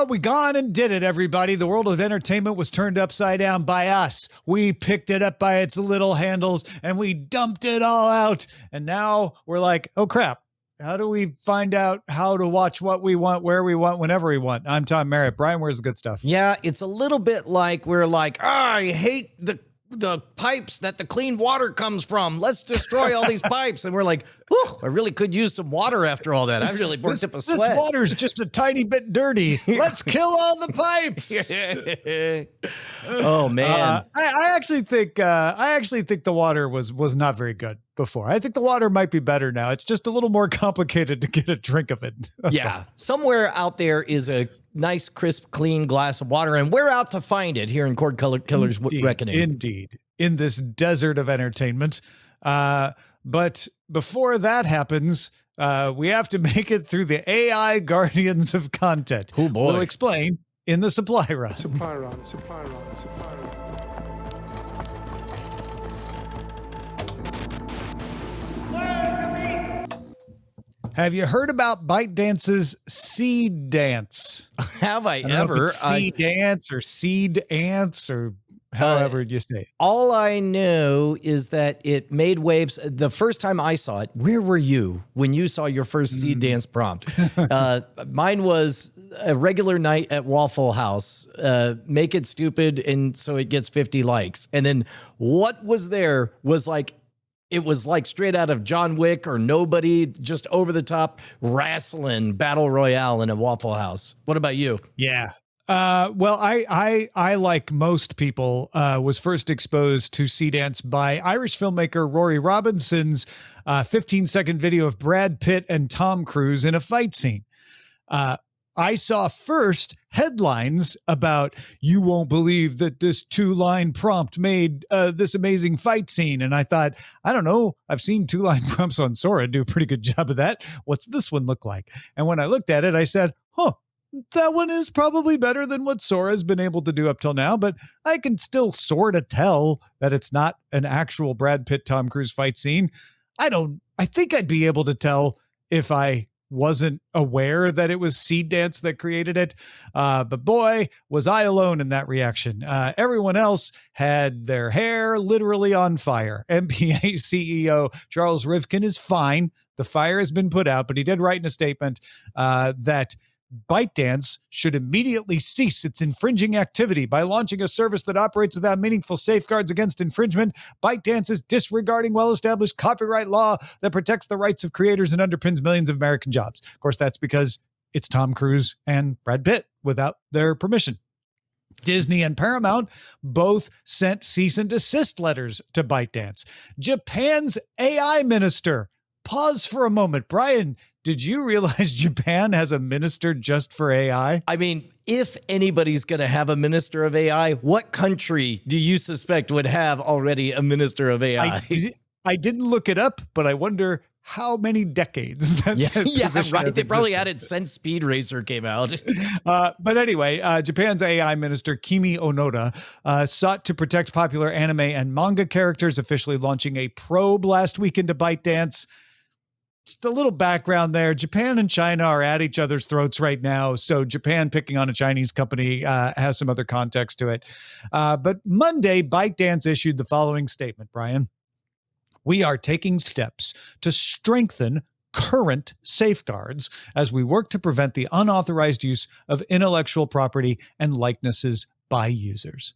We gone and did it, everybody. The world of entertainment was turned upside down by us. We picked it up by its little handles and we dumped it all out. And now we're like, oh crap. How do we find out how to watch what we want, where we want, whenever we want? I'm Tom Merritt. Brian, where's the good stuff? Yeah, it's a little bit like we're like, I hate the pipes that the clean water comes from. Let's destroy all these pipes. And we're like, I really could use some water after all that. I really burnt up a sweat. This water's just a tiny bit dirty. Let's kill all the pipes. Oh man. I actually think the water was not very good before. I think the water might be better now. It's just a little more complicated to get a drink of it. Yeah. Somewhere out there is a nice, crisp, clean glass of water, and we're out to find it here in Cordkillers Reckoning. Indeed. In this desert of entertainment. But before that happens, we have to make it through the AI guardians of content. Oh boy. We'll explain in the supply run. Supply run, supply run, supply run. Have you heard about ByteDance's Seedance? Have I ever? Seedance or Seed Ants or however you say it. All I know is that it made waves. The first time I saw it, where were you when you saw your first Seedance prompt? Mine was a regular night at Waffle House. Make it stupid and so it gets 50 likes. And then what was there was like, it was like straight out of John Wick or Nobody, just over the top wrestling battle royale in a Waffle House. What about you? Yeah. Well, I like most people, was first exposed to Seedance by Irish filmmaker Rory Robinson's 15-second video of Brad Pitt and Tom Cruise in a fight scene. I saw first headlines about, you won't believe that this 2-line prompt made this amazing fight scene. And I thought, I don't know, I've seen 2-line prompts on Sora do a pretty good job of that. What's this one look like? And when I looked at it, I said, that one is probably better than what Sora has been able to do up till now, but I can still sort of tell that it's not an actual Brad Pitt, Tom Cruise fight scene. I think I'd be able to tell if I wasn't aware that it was Seedance that created it. But boy, was I alone in that reaction. Everyone else had their hair literally on fire. MPA CEO Charles Rivkin is fine. The fire has been put out, but he did write in a statement that ByteDance should immediately cease its infringing activity by launching a service that operates without meaningful safeguards against infringement. ByteDance is disregarding well-established copyright law that protects the rights of creators and underpins millions of American jobs. Of course, that's because it's Tom Cruise and Brad Pitt without their permission. Disney and Paramount both sent cease and desist letters to ByteDance. Japan's AI minister. Pause for a moment. Brian, did you realize Japan has a minister just for AI? I mean, if anybody's going to have a minister of AI, what country do you suspect would have already a minister of AI? I didn't look it up, but I wonder how many decades that right. They probably had it since Speed Racer came out. But anyway, Japan's AI minister, Kimi Onoda, sought to protect popular anime and manga characters, officially launching a probe last week into ByteDance. Just a little background there. Japan and China are at each other's throats right now. So Japan picking on a Chinese company has some other context to it. But Monday, ByteDance issued the following statement, Brian. We are taking steps to strengthen current safeguards as we work to prevent the unauthorized use of intellectual property and likenesses by users.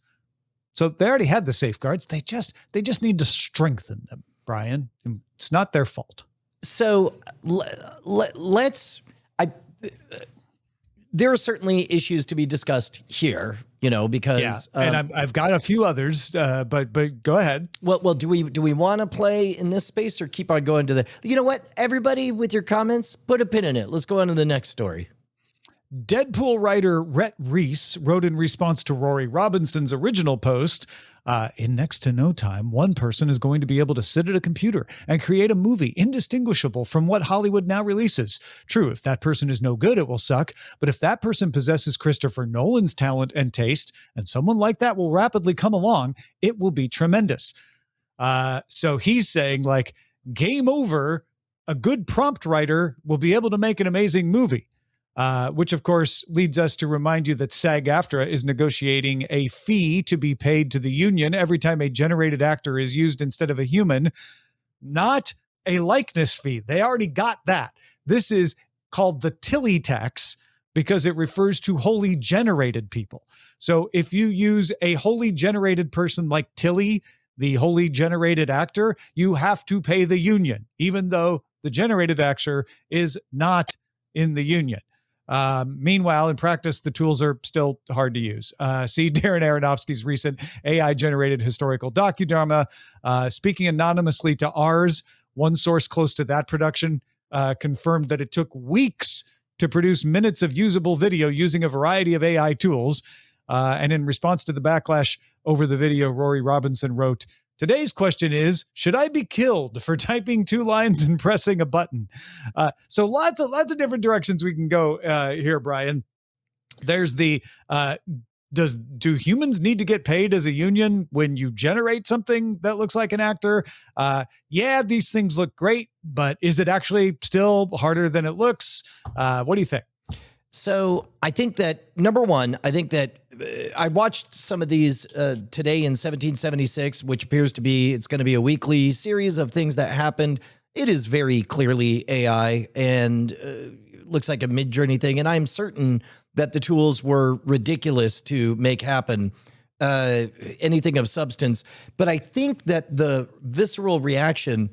So they already had the safeguards. They just need to strengthen them, Brian. It's not their fault. So there are certainly issues to be discussed here, because and I've got a few others, but go ahead. Well, do we want to play in this space or keep on going to the? You know what? Everybody, with your comments, put a pin in it. Let's go on to the next story. Deadpool writer Rhett Reese wrote in response to Rory Robinson's original post, in next to no time, one person is going to be able to sit at a computer and create a movie indistinguishable from what Hollywood now releases. True, if that person is no good, it will suck. But if that person possesses Christopher Nolan's talent and taste, and someone like that will rapidly come along, it will be tremendous. So he's saying, like, game over. A good prompt writer will be able to make an amazing movie. which of course leads us to remind you that SAG-AFTRA is negotiating a fee to be paid to the union every time a generated actor is used instead of a human, not a likeness fee. They already got that. This is called the Tilly tax because it refers to wholly generated people. So if you use a wholly generated person like Tilly, the wholly generated actor, you have to pay the union, even though the generated actor is not in the union. Meanwhile, in practice, the tools are still hard to use. See Darren Aronofsky's recent AI-generated historical docudrama. Speaking anonymously to ours, one source close to that production confirmed that it took weeks to produce minutes of usable video using a variety of AI tools. And in response to the backlash over the video, Rory Robinson wrote, "Today's question is, should I be killed for typing 2 lines and pressing a button?" So lots of different directions we can go here, Brian. There's the do humans need to get paid as a union when you generate something that looks like an actor? Yeah, these things look great, but is it actually still harder than it looks? What do you think? So I think that, number one, I think that I watched some of these today in 1776, which appears to be, it's going to be a weekly series of things that happened. It is very clearly AI and looks like a Mid-Journey thing. And I'm certain that the tools were ridiculous to make happen, anything of substance. But I think that the visceral reaction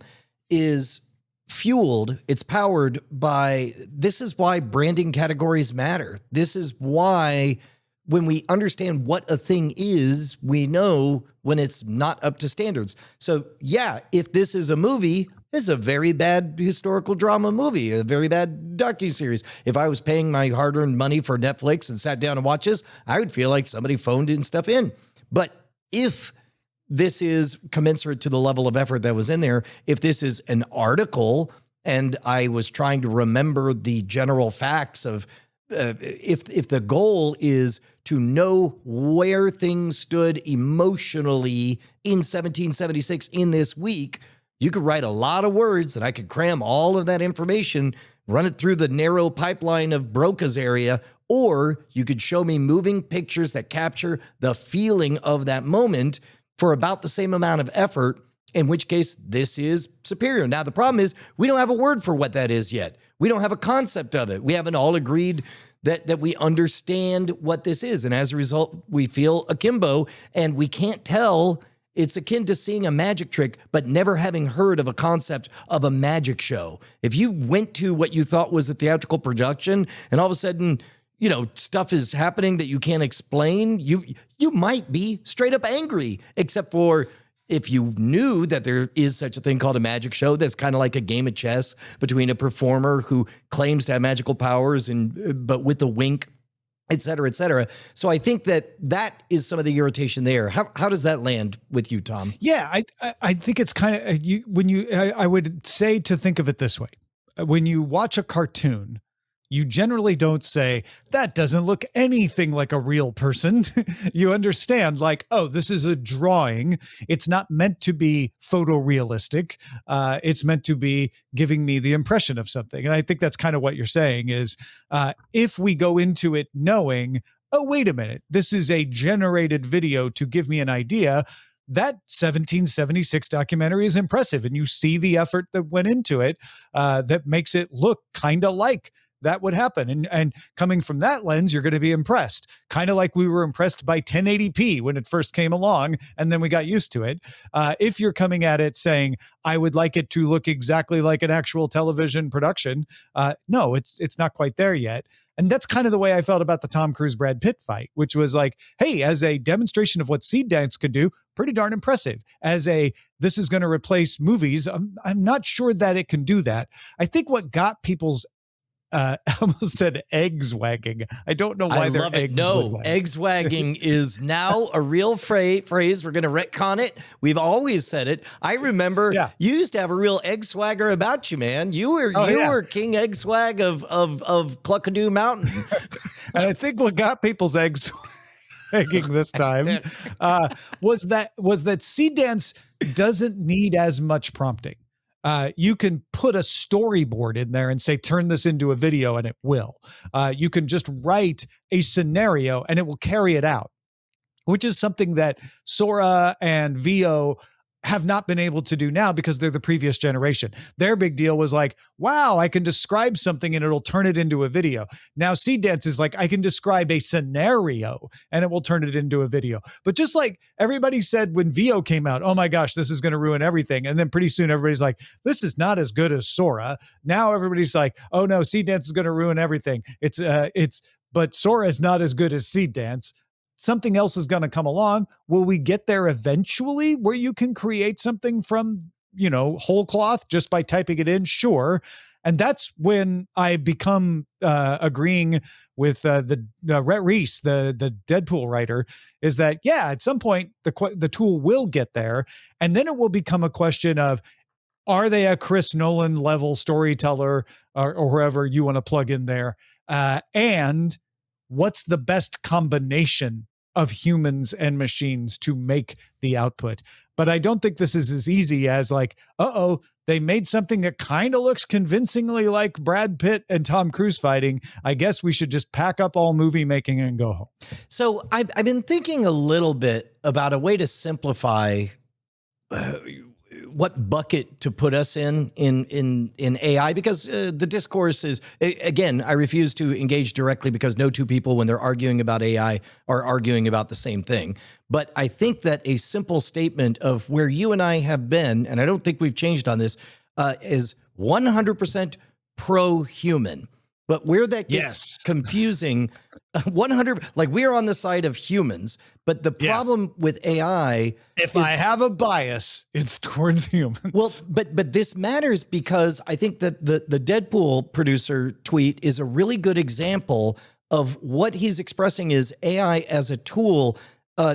is fueled, it's powered by, this is why branding categories matter. This is why when we understand what a thing is, we know when it's not up to standards. So yeah, if this is a movie, it's a very bad historical drama movie, a very bad docuseries. If I was paying my hard-earned money for Netflix and sat down and watched this, I would feel like somebody phoned in stuff in. But if this is commensurate to the level of effort that was in there, if this is an article and I was trying to remember the general facts of if the goal is to know where things stood emotionally in 1776 in this week, you could write a lot of words and I could cram all of that information, run it through the narrow pipeline of Broca's area, or you could show me moving pictures that capture the feeling of that moment for about the same amount of effort, in which case this is superior. Now, the problem is we don't have a word for what that is yet. We don't have a concept of it. We haven't all agreed that we understand what this is. And as a result, we feel akimbo, and we can't tell. It's akin to seeing a magic trick, but never having heard of a concept of a magic show. If you went to what you thought was a theatrical production and all of a sudden, you know, stuff is happening that you can't explain, you might be straight up angry, except for if you knew that there is such a thing called a magic show that's kind of like a game of chess between a performer who claims to have magical powers but with a wink, et cetera, et cetera. So I think that is some of the irritation there. How does that land with you, Tom? Yeah, I think it's kind of, I would say to think of it this way. When you watch a cartoon, you generally don't say, that doesn't look anything like a real person. You understand, like, oh, this is a drawing. It's not meant to be photorealistic. It's meant to be giving me the impression of something. And I think that's kind of what you're saying is, if we go into it knowing, oh, wait a minute, this is a generated video to give me an idea, that 1776 documentary is impressive. And you see the effort that went into it that makes it look kind of like that would happen. And coming from that lens, you're going to be impressed. Kind of like we were impressed by 1080p when it first came along, and then we got used to it. If you're coming at it saying, I would like it to look exactly like an actual television production, no, it's not quite there yet. And that's kind of the way I felt about the Tom Cruise Brad Pitt fight, which was like, hey, as a demonstration of what Seedance could do, pretty darn impressive. As this is going to replace movies, I'm not sure that it can do that. I think what got people's I almost said eggs wagging. I don't know why they're eggs. No, eggs wagging is now a real phrase. We're going to retcon it. We've always said it. I remember you used to have a real egg swagger about you, man. You were King Egg Swag of Cluckadoo Mountain. And I think what got people's eggs wagging this time was that Seedance doesn't need as much prompting. You can put a storyboard in there and say, turn this into a video, and it will. You can just write a scenario and it will carry it out, which is something that Sora and VO have not been able to do now because they're the previous generation. Their big deal was like, wow, I can describe something and it'll turn it into a video. Now Seedance is like, I can describe a scenario and it will turn it into a video. But just like everybody said when VO came out, oh my gosh, this is going to ruin everything. And then pretty soon everybody's like, this is not as good as Sora. Now everybody's like, oh no, Seedance is going to ruin everything. But Sora is not as good as Seedance. Something else is going to come along. Will we get there eventually where you can create something from, whole cloth just by typing it in? Sure. And that's when I become agreeing with Rhett Reese, the Deadpool writer, is that, yeah, at some point the tool will get there. And then it will become a question of, are they a Chris Nolan level storyteller or whoever you want to plug in there? And what's the best combination of humans and machines to make the output? But I don't think this is as easy as like, they made something that kind of looks convincingly like Brad Pitt and Tom Cruise fighting. I guess we should just pack up all movie making and go home. So I've been thinking a little bit about a way to simplify what bucket to put us in AI, because the discourse is, again, I refuse to engage directly because no two people, when they're arguing about AI, are arguing about the same thing. But I think that a simple statement of where you and I have been, and I don't think we've changed on this, is 100% pro-human. But where that gets confusing, 100, like we're on the side of humans, but the problem with AI, if I have a bias, it's towards humans. Well, but this matters because I think that the Deadpool producer tweet is a really good example of what he's expressing is AI as a tool.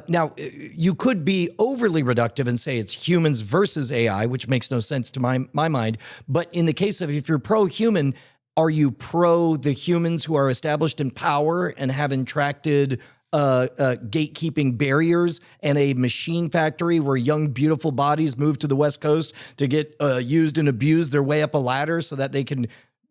Now, you could be overly reductive and say it's humans versus AI, which makes no sense to my mind. But in the case of if you're pro-human, are you pro the humans who are established in power and have contracted gatekeeping barriers and a machine factory where young, beautiful bodies move to the West Coast to get used and abused their way up a ladder so that they can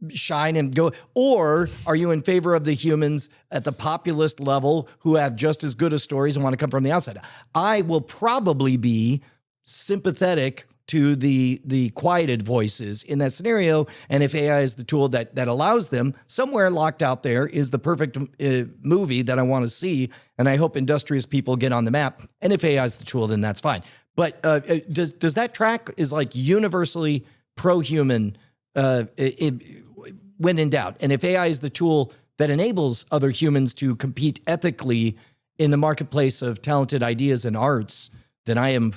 shine and go? Or are you in favor of the humans at the populist level who have just as good as stories and want to come from the outside? I will probably be sympathetic to the quieted voices in that scenario. And if AI is the tool that allows them, somewhere locked out there is the perfect movie that I want to see. And I hope industrious people get on the map. And if AI is the tool, then that's fine. But does that track is like universally pro-human when in doubt? And if AI is the tool that enables other humans to compete ethically in the marketplace of talented ideas and arts, then I am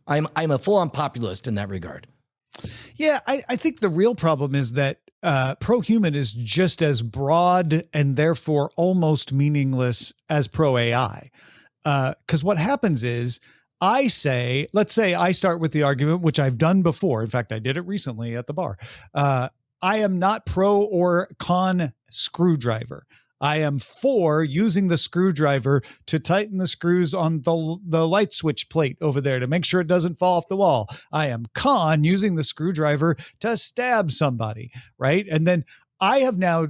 I'm a full-on populist in that regard. Yeah, I think the real problem is that pro-human is just as broad and therefore almost meaningless as pro-AI. Because what happens is let's say I start with the argument, which I've done before. In fact, I did it recently at the bar. I am not pro or con screwdriver. I am for using the screwdriver to tighten the screws on the light switch plate over there to make sure it doesn't fall off the wall. I am con using the screwdriver to stab somebody, right? And then I have now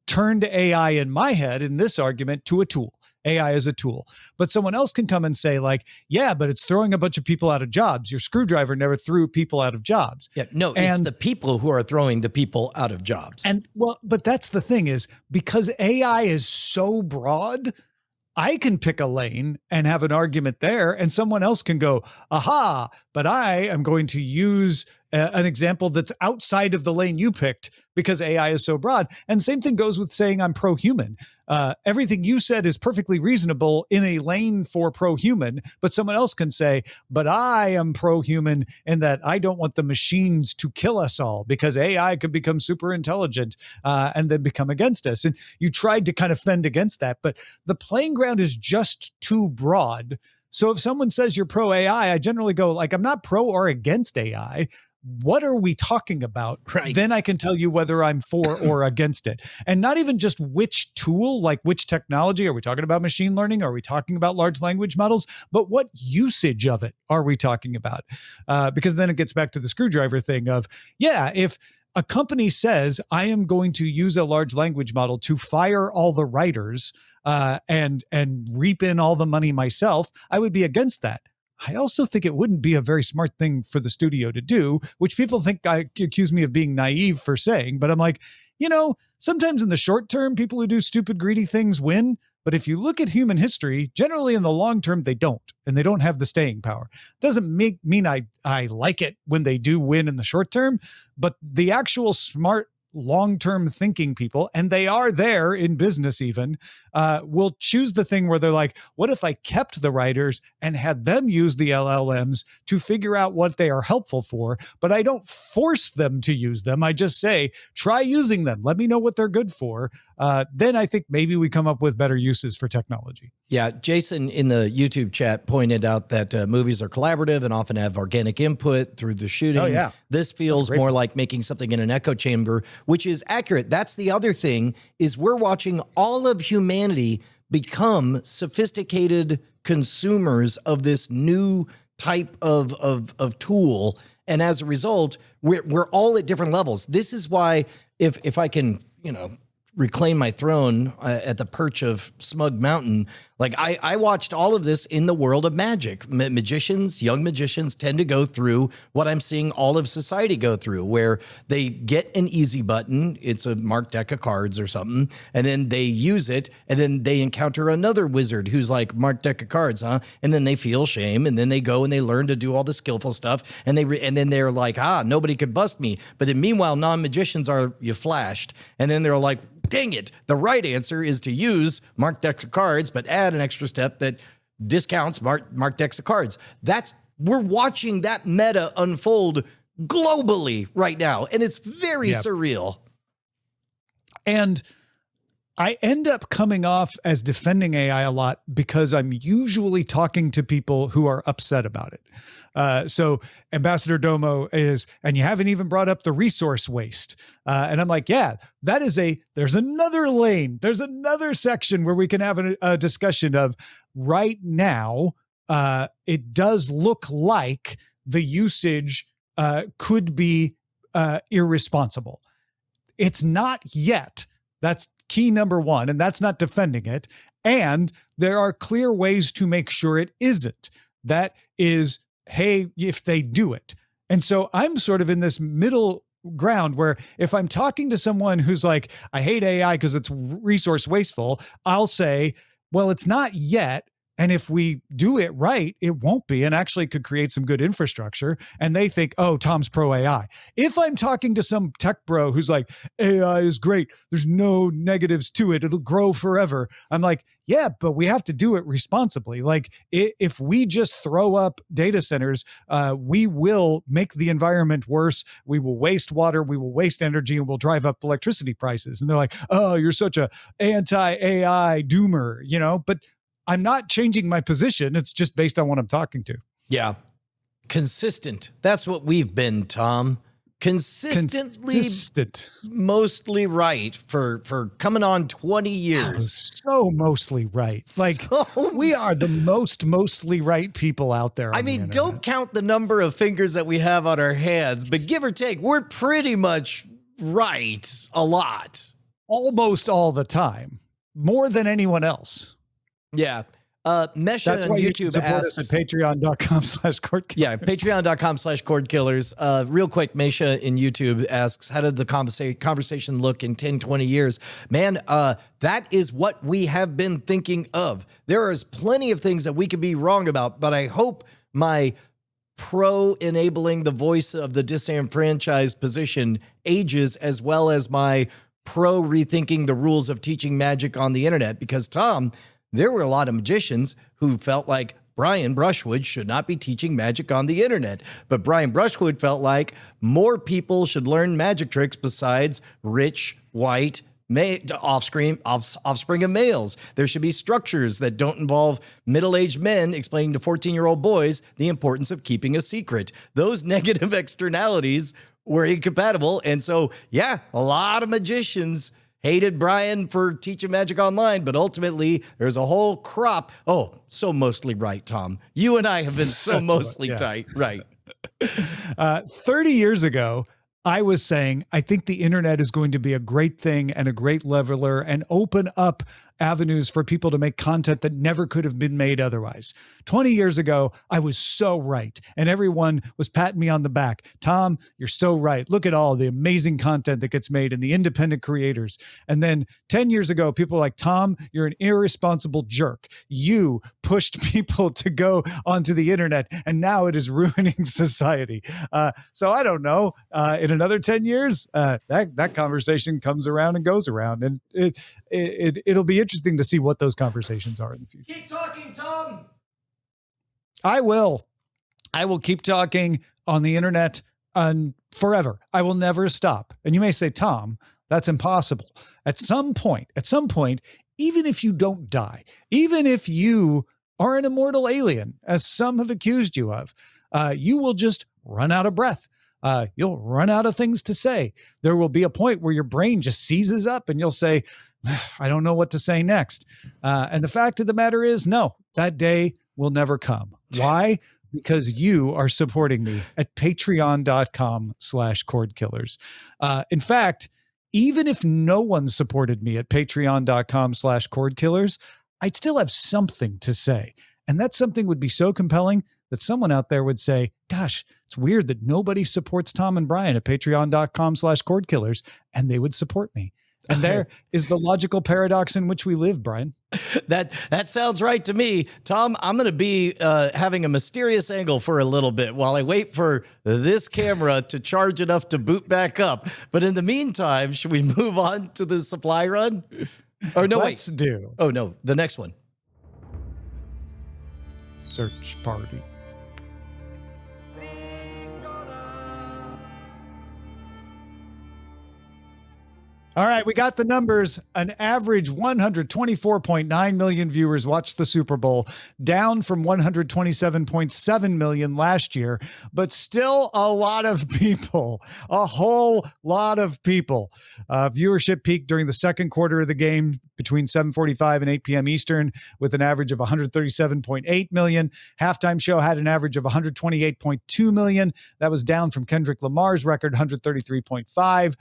turned AI in my head in this argument to a tool. AI is a tool. But someone else can come and say like, yeah, but it's throwing a bunch of people out of jobs. Your screwdriver never threw people out of jobs. Yeah, no, it's the people who are throwing the people out of jobs. And well, but that's the thing is because AI is so broad, I can pick a lane and have an argument there and someone else can go, aha, but I am going to use an example that's outside of the lane you picked because AI is so broad. And same thing goes with saying I'm pro-human. Everything you said is perfectly reasonable in a lane for pro-human, but someone else can say, but I am pro-human in that I don't want the machines to kill us all because AI could become super intelligent and then become against us. And you tried to kind of fend against that, but the playing ground is just too broad. So if someone says you're pro-AI, I generally go like, I'm not pro or against AI, what are we talking about? Right. Then I can tell you whether I'm for or against it. And not even just which tool, like which technology. Are we talking about machine learning? Are we talking about large language models? But what usage of it are we talking about? Because then it gets back to the screwdriver thing of, yeah, if a company says, I am going to use a large language model to fire all the writers and reap in all the money myself, I would be against that. I also think it wouldn't be a very smart thing for the studio to do, which people think I accuse me of being naive for saying. But I'm like, sometimes in the short term, people who do stupid, greedy things win. But if you look at human history, generally in the long term, they don't, and they don't have the staying power. Doesn't mean I like it when they do win in the short term, but the actual smart long-term thinking people, and they are there in business even, will choose the thing where they're like, what if I kept the writers and had them use the LLMs to figure out what they are helpful for, but I don't force them to use them. I just say, try using them. Let me know what they're good for. Then I think maybe we come up with better uses for technology. Yeah, Jason in the YouTube chat pointed out that movies are collaborative and often have organic input through the shooting. Oh, yeah. This feels more like making something in an echo chamber, which is accurate. That's the other thing, is we're watching all of humanity become sophisticated consumers of this new type of tool. And as a result, we're all at different levels. This is why, if I can, reclaim my throne at the perch of Smug Mountain. Like I watched all of this in the world of magic. Magicians, young magicians tend to go through what I'm seeing all of society go through, where they get an easy button. It's a marked deck of cards or something. And then they use it. And then they encounter another wizard who's like, marked deck of cards, huh? And then they feel shame. And then they go and they learn to do all the skillful stuff. And then they're like, nobody could bust me. But then meanwhile, non-magicians are, you flashed. And then they're like, dang it. The right answer is to use marked decks of cards, but add an extra step that discounts marked decks of cards. We're watching that meta unfold globally right now. And it's very surreal. And I end up coming off as defending AI a lot because I'm usually talking to people who are upset about it. So Ambassador Domo is, and you haven't even brought up the resource waste. And I'm like, yeah, there's another lane. There's another section where we can have a discussion of right now. It does look like the usage could be irresponsible. It's not yet. That's key number one, and that's not defending it. And there are clear ways to make sure it isn't. That is, hey, if they do it. And so I'm sort of in this middle ground where if I'm talking to someone who's like, I hate AI because it's resource wasteful, I'll say, well, it's not yet. And if we do it right, it won't be, and actually could create some good infrastructure. And they think, oh, Tom's pro AI. If I'm talking to some tech bro who's like, AI is great, there's no negatives to it, it'll grow forever, I'm like, yeah, but we have to do it responsibly. Like if we just throw up data centers, we will make the environment worse. We will waste water, we will waste energy, and we'll drive up electricity prices. And they're like, oh, you're such a anti-AI doomer, but I'm not changing my position. It's just based on what I'm talking to. Yeah. Consistent. That's what we've been, Tom. Consistently mostly right for coming on 20 years. So mostly right. Like we are the mostly right people out there. I mean, don't count the number of fingers that we have on our hands, but give or take, we're pretty much right a lot. Almost all the time. More than anyone else. Yeah. Mesha on YouTube support asks, us at patreon.com/Cordkillers. Yeah, patreon.com/Cordkillers. Real quick, Mesha in YouTube asks, how did the conversation look in 10, 20 years? Man, that is what we have been thinking of. There is plenty of things that we could be wrong about, but I hope my pro-enabling the voice of the disenfranchised position ages as well as my pro-rethinking the rules of teaching magic on the internet, because, Tom, there were a lot of magicians who felt like Brian Brushwood should not be teaching magic on the internet. But Brian Brushwood felt like more people should learn magic tricks besides rich, white, offspring of males. There should be structures that don't involve middle-aged men explaining to 14-year-old boys the importance of keeping a secret. Those negative externalities were incompatible. And so, yeah, a lot of magicians hated Brian for teaching magic online, but ultimately there's a whole crop. Oh, so mostly right, Tom. You and I have been so mostly tight. Right. 30 years ago, I was saying, I think the internet is going to be a great thing and a great leveler and open up avenues for people to make content that never could have been made otherwise. 20 years ago, I was so right. And everyone was patting me on the back. Tom, you're so right. Look at all the amazing content that gets made and the independent creators. And then 10 years ago, people were like, Tom, you're an irresponsible jerk. You pushed people to go onto the internet, and now it is ruining society. So I don't know. In another 10 years, that conversation comes around and goes around. And it'll be interesting to see what those conversations are in the future. Keep talking, Tom. I will keep talking on the internet forever. I will never stop. And you may say, Tom, that's impossible. At some point, even if you don't die, even if you are an immortal alien, as some have accused you of, you will just run out of breath. You'll run out of things to say. There will be a point where your brain just seizes up and you'll say, I don't know what to say next. And the fact of the matter is, no, that day will never come. Why? Because you are supporting me at patreon.com/cordkillers. In fact, even if no one supported me at patreon.com/cordkillers, I'd still have something to say. And that something would be so compelling that someone out there would say, gosh, it's weird that nobody supports Tom and Brian at patreon.com/cordkillers, and they would support me. And there is the logical paradox in which we live, Brian. That sounds right to me. Tom, I'm going to be having a mysterious angle for a little bit while I wait for this camera to charge enough to boot back up. But in the meantime, should we move on to the supply run? Or no, Let's do. Oh, no, the next one. Search party. All right, we got the numbers. An average 124.9 million viewers watched the Super Bowl, down from 127.7 million last year, but still a lot of people, a whole lot of people. Viewership peaked during the second quarter of the game between 7:45 and 8 p.m. Eastern with an average of 137.8 million. Halftime show had an average of 128.2 million. That was down from Kendrick Lamar's record, 133.5.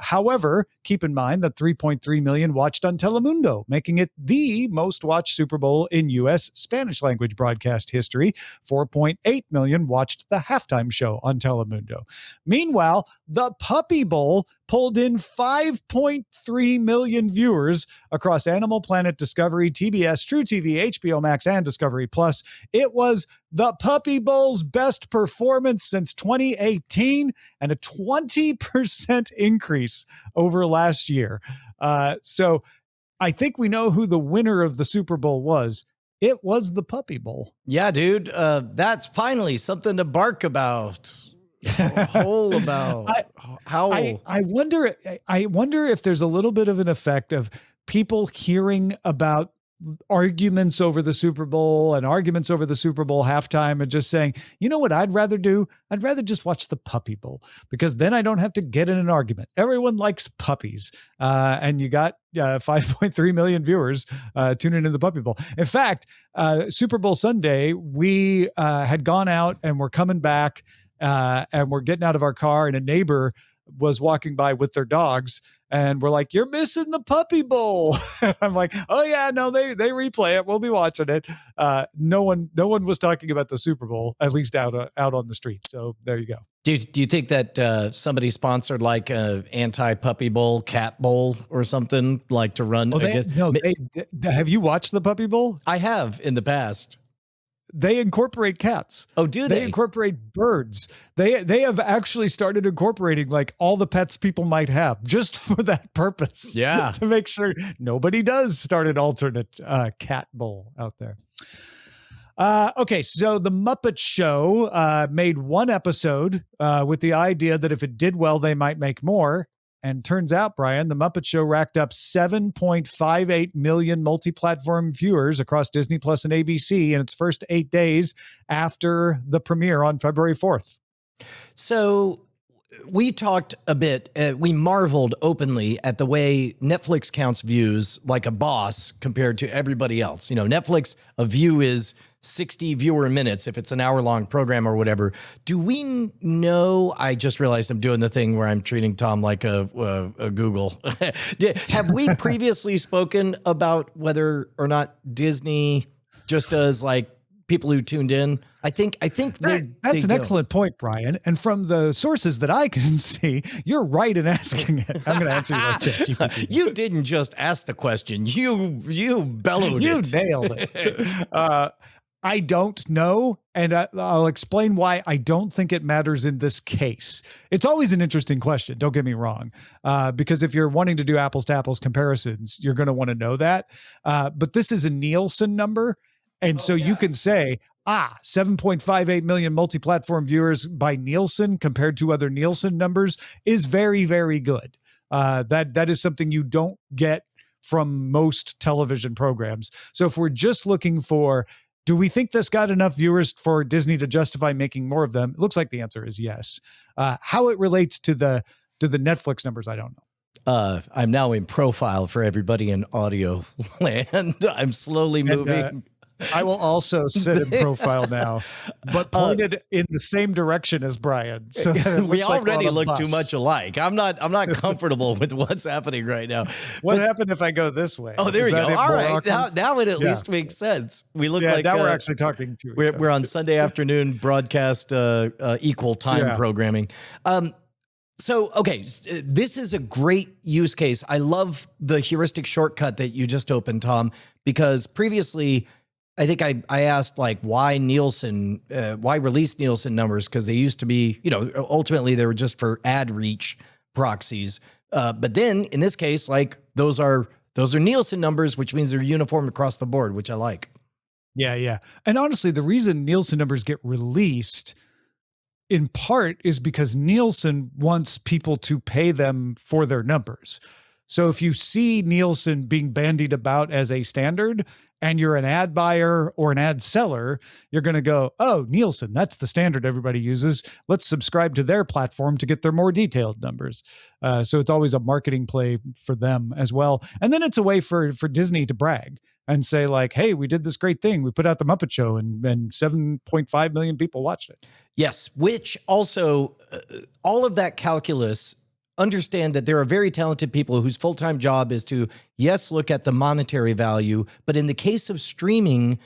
However, keep in mind that 3.3 million watched on Telemundo, making it the most watched Super Bowl in U.S. Spanish language broadcast history. 4.8 million watched the halftime show on Telemundo. Meanwhile, the Puppy Bowl pulled in 5.3 million viewers across Animal Planet, Discovery, TBS, True TV, HBO Max, and Discovery Plus. It was the Puppy Bowl's best performance since 2018 and a 20% increase over last year. So I think we know who the winner of the Super Bowl was. It was the Puppy Bowl. Yeah, dude. That's finally something to bark about. Whole about how I wonder if there's a little bit of an effect of people hearing about arguments over the Super Bowl and arguments over the Super Bowl halftime and just saying, you know what I'd rather do? I'd rather just watch the Puppy Bowl because then I don't have to get in an argument. Everyone likes puppies. And you got 5.3 million viewers tuning into the Puppy Bowl. In fact, Super Bowl Sunday, we had gone out and we're coming back and we're getting out of our car and a neighbor was walking by with their dogs and we're like, you're missing the Puppy Bowl. I'm like, oh yeah, no, they replay it. We'll be watching it. No one was talking about the Super Bowl, at least out on the street. So there you go. Do you think that somebody sponsored like a anti-Puppy Bowl, cat bowl or something like to run? Have you watched the Puppy Bowl? I have in the past. They incorporate cats. Oh, do they? They incorporate birds. They have actually started incorporating like all the pets people might have just for that purpose. Yeah. To make sure nobody does start an alternate cat bowl out there. Okay, so the Muppet Show made one episode with the idea that if it did well, they might make more. And turns out, Brian, The Muppet Show racked up 7.58 million multi-platform viewers across Disney Plus and ABC in its first 8 days after the premiere on February 4th. So we talked a bit, we marveled openly at the way Netflix counts views like a boss compared to everybody else. You know, Netflix, a view is 60 viewer minutes if it's an hour-long program or whatever. Do we know? I just realized I'm doing the thing where I'm treating Tom like a Google. Have we previously spoken about whether or not Disney just does like people who tuned in? I think that's an excellent point, Brian. And from the sources that I can see, you're right in asking it. I'm going to answer you like ChatGPT. You didn't just ask the question. You bellowed it. You nailed it. I don't know, and I'll explain why I don't think it matters in this case. It's always an interesting question, don't get me wrong, because if you're wanting to do apples to apples comparisons, you're going to want to know that. But this is a Nielsen number, and so you can say, 7.58 million multi-platform viewers by Nielsen compared to other Nielsen numbers is very, very good. That is something you don't get from most television programs. So if we're just looking for, do we think this got enough viewers for Disney to justify making more of them? It looks like the answer is yes. How it relates to the Netflix numbers, I don't know. I'm now in profile for everybody in audio land. I'm slowly moving. I will also sit in profile now, but pointed in the same direction as Brian. So we already look too much alike. I'm not comfortable with what's happening right now. What happened if I go this way? Oh, there we go. All right. Now it at least makes sense. We look like now we're actually talking to each other. We're on Sunday afternoon broadcast equal time programming. So, okay, this is a great use case. I love the heuristic shortcut that you just opened, Tom, because previously I think I asked like why Nielsen, why release Nielsen numbers? Because they used to be, ultimately they were just for ad reach proxies. But then in this case, like those are Nielsen numbers, which means they're uniform across the board, which I like. Yeah. And honestly, the reason Nielsen numbers get released in part is because Nielsen wants people to pay them for their numbers. So if you see Nielsen being bandied about as a standard and you're an ad buyer or an ad seller, you're going to go, oh, Nielsen, that's the standard everybody uses. Let's subscribe to their platform to get their more detailed numbers. So it's always a marketing play for them as well. And then it's a way for Disney to brag and say like, hey, we did this great thing. We put out the Muppet Show and 7.5 million people watched it. Yes, which also all of that calculus, understand that there are very talented people whose full-time job is to, yes, look at the monetary value, but in the case of streaming,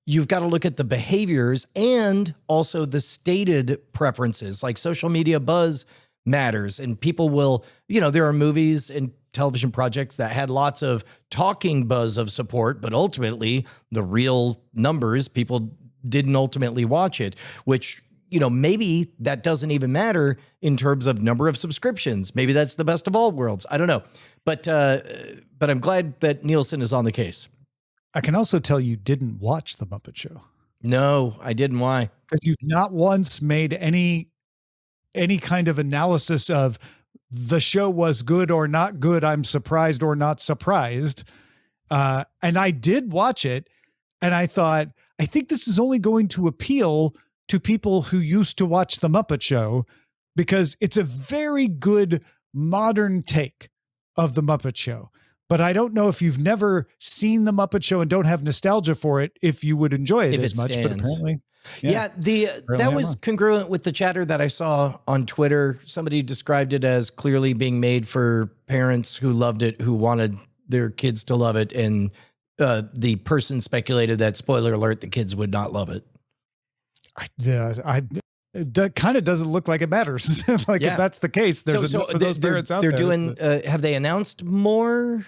you've got to look at the behaviors and also the stated preferences. Like social media buzz matters, and people will, there are movies and television projects that had lots of talking buzz of support, but ultimately the real numbers, people didn't ultimately watch it, which maybe that doesn't even matter in terms of number of subscriptions. Maybe that's the best of all worlds. I don't know. But I'm glad that Nielsen is on the case. I can also tell you didn't watch The Muppet Show. No, I didn't. Why? Because you've not once made any kind of analysis of the show was good or not good. I'm surprised or not surprised. And I did watch it. And I thought, I think this is only going to appeal to people who used to watch The Muppet Show, because it's a very good modern take of The Muppet Show. But I don't know if you've never seen The Muppet Show and don't have nostalgia for it, if you would enjoy it as much. But apparently, that was congruent with the chatter that I saw on Twitter. Somebody described it as clearly being made for parents who loved it, who wanted their kids to love it. And the person speculated that, spoiler alert, the kids would not love it. That kind of doesn't look like it matters. If that's the case, there's enough for those parents out there. They're doing. Have they announced more?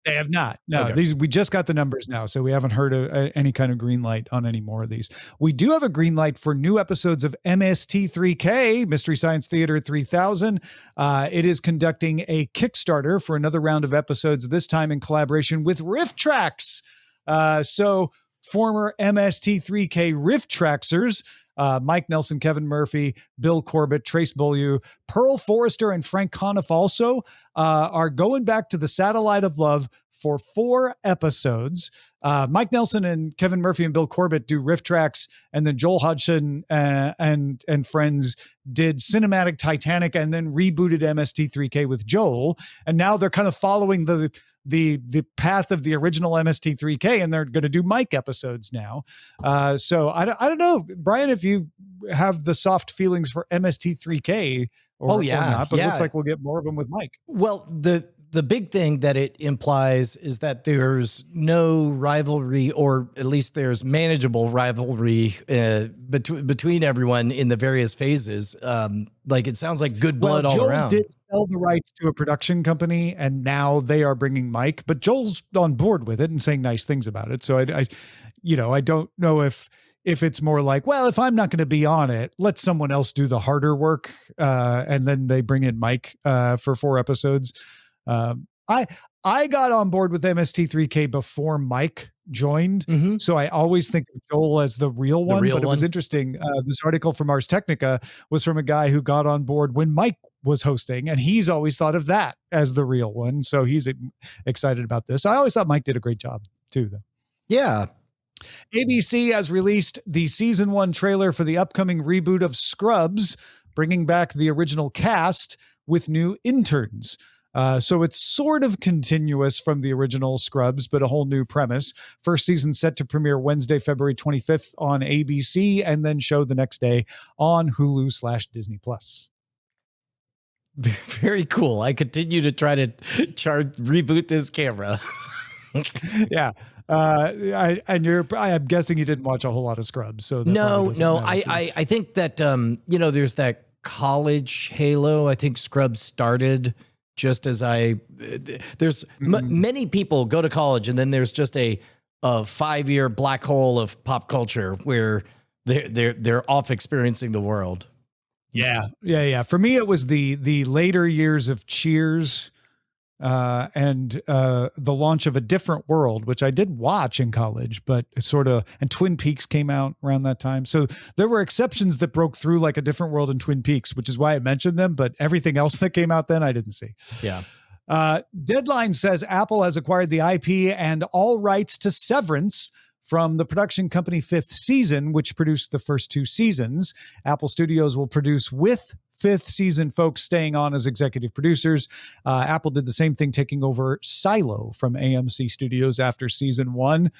They have not. No, okay. We just got the numbers now, so we haven't heard of any kind of green light on any more of these. We do have a green light for new episodes of MST3K, Mystery Science Theater 3000. It is conducting a Kickstarter for another round of episodes, this time in collaboration with Riff Tracks. So former MST3K Riff Tracksers Mike Nelson, Kevin Murphy, Bill Corbett, Trace Beaulieu, Pearl Forrester, and Frank Conniff also are going back to the Satellite of Love for 4 episodes. Mike Nelson and Kevin Murphy and Bill Corbett do riff tracks, and then Joel Hodgson and friends did Cinematic Titanic, and then rebooted MST3K with Joel. And now they're kind of following the path of the original MST3K, and they're going to do Mike episodes now. So I don't know, Brian, if you have the soft feelings for MST3K or not, but it looks like we'll get more of them with Mike. Well, the big thing that it implies is that there's no rivalry, or at least there's manageable rivalry between everyone in the various phases. Like it sounds like good blood all around. Joel did sell the rights to a production company, and now they are bringing Mike, but Joel's on board with it and saying nice things about it. So I don't know if it's more like, well, if I'm not going to be on it, let someone else do the harder work. And then they bring in Mike for 4 episodes. I got on board with MST3K before Mike joined. Mm-hmm. So I always think of Joel as the real one, but it was interesting. This article from Ars Technica was from a guy who got on board when Mike was hosting, and he's always thought of that as the real one. So he's excited about this. I always thought Mike did a great job too, though. Yeah. ABC has released the season 1 trailer for the upcoming reboot of Scrubs, bringing back the original cast with new interns. So it's sort of continuous from the original Scrubs, but a whole new premise. First season set to premiere Wednesday, February 25th on ABC, and then show the next day on Hulu/Disney Plus. Very cool. I continue to try to reboot this camera. Yeah. I'm guessing you didn't watch a whole lot of Scrubs. So no. I think that, there's that college halo. I think Scrubs started just as many people go to college, and then there's just a 5-year black hole of pop culture where they're off experiencing the world. Yeah. For me, it was the later years of Cheers, and the launch of A Different World, which I did watch in college, but and Twin Peaks came out around that time. So there were exceptions that broke through, like A Different World and Twin Peaks, which is why I mentioned them, but everything else that came out then I didn't see. Yeah. Deadline says Apple has acquired the IP and all rights to Severance from the production company Fifth Season, which produced the first 2 seasons. Apple Studios will produce with 5th season folks staying on as executive producers. Apple did the same thing, taking over Silo from AMC Studios after season 1.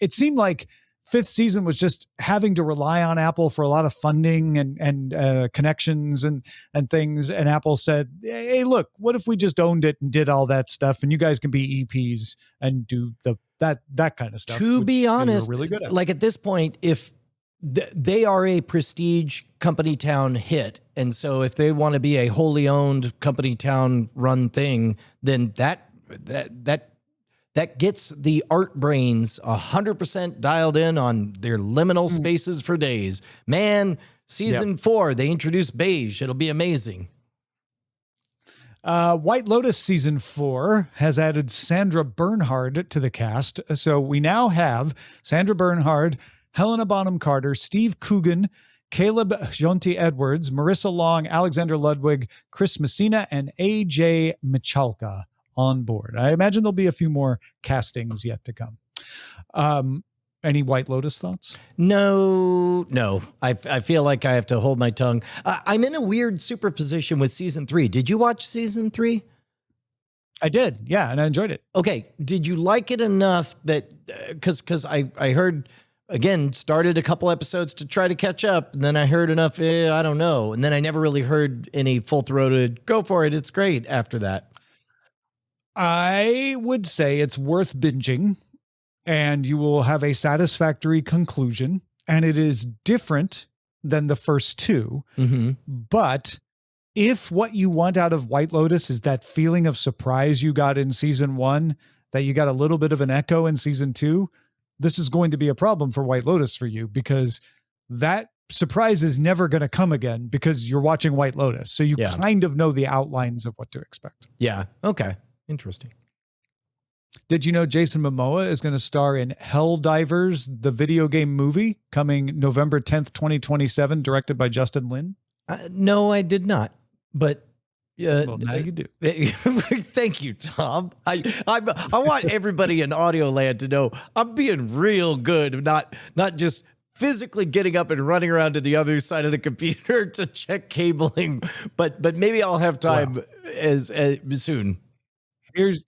It seemed like 5th season was just having to rely on Apple for a lot of funding and connections and things. And Apple said, hey, look, what if we just owned it and did all that stuff, and you guys can be EPs and do that kind of stuff. To be honest, really good at. Like at this point, if they are a prestige company town hit, and so if they want to be a wholly owned company town run thing, then that gets the art brains 100% dialed in on their liminal spaces for days. Man, season 4, they introduced beige. It'll be amazing. White Lotus season 4 has added Sandra Bernhard to the cast. So we now have Sandra Bernhard, Helena Bonham Carter, Steve Coogan, Caleb Jonty Edwards, Marissa Long, Alexander Ludwig, Chris Messina, and AJ Michalka on board. I imagine there'll be a few more castings yet to come. Any White Lotus thoughts? No. I feel like I have to hold my tongue. I'm in a weird superposition with season 3. Did you watch season 3? I did. Yeah. And I enjoyed it. Okay. Did you like it enough that, cause I heard, again, started a couple episodes to try to catch up, and then I heard enough, I don't know. And then I never really heard any full-throated, go for it, it's great after that. I would say it's worth binging, and you will have a satisfactory conclusion, and it is different than the first 2. Mm-hmm. But if what you want out of White Lotus is that feeling of surprise you got in season 1, that you got a little bit of an echo in season 2, this is going to be a problem for White Lotus for you, because that surprise is never going to come again because you're watching White Lotus. So you kind of know the outlines of what to expect. Yeah. Okay. Interesting. Did you know Jason Momoa is going to star in Helldivers, the video game movie, coming November 10th, 2027, directed by Justin Lin? No, I did not. But well, now you do. Thank you, Tom. I want everybody in audio land to know I'm being real good, not just physically getting up and running around to the other side of the computer to check cabling, but maybe I'll have time as soon. Here's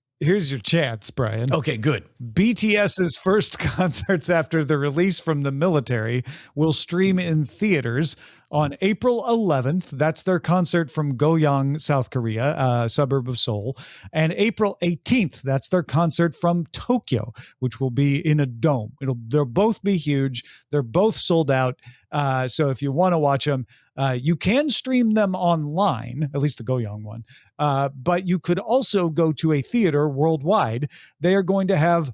your chance, Brian. Okay, good. BTS's first concerts after the release from the military will stream in theaters on April 11th. That's their concert from Goyang, South Korea, a suburb of Seoul. And April 18th, that's their concert from Tokyo, which will be in a dome. They'll both be huge. They're both sold out. So if you want to watch them, you can stream them online, at least the Goyang one. But you could also go to a theater worldwide. They are going to have